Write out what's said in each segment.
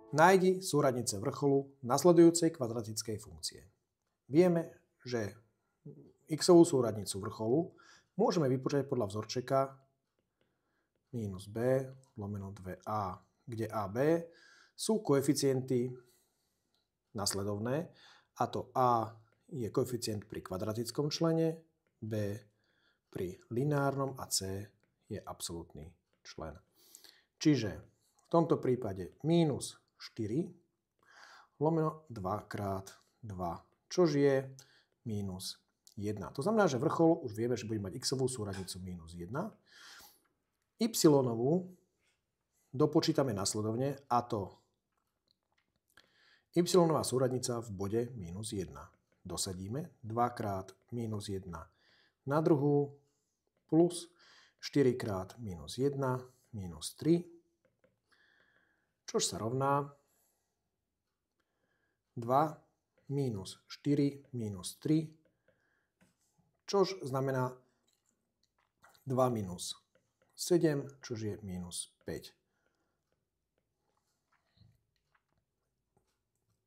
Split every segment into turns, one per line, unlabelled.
Nájdi súradnice vrcholu nasledujúcej kvadratickej funkcie. Vieme, že x-ovú súradnicu vrcholu môžeme vypočítať podľa vzorčeka minus b lomeno 2a, kde a, b sú koeficienty nasledovné, a to a je koeficient pri kvadratickom člene, b pri lineárnom a c je absolútny člen. Čiže v tomto prípade minus 4 lomeno 2 krát 2, čož je minus 1. To znamená, že vrchol už vieme, že bude mať x-ovú súradnicu minus 1. Y-ovú dopočítame nasledovne, a to y-ová súradnica v bode minus 1. Dosadíme 2 krát minus 1 na druhú plus 4 krát minus 1 minus 3, čož sa rovná 2 minus 4 minus 3, čož znamená 2 minus 7, čož je minus 5.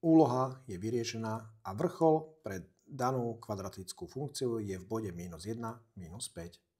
Úloha je vyriešená a vrchol pre danú kvadratickú funkciu je v bode minus 1, minus 5.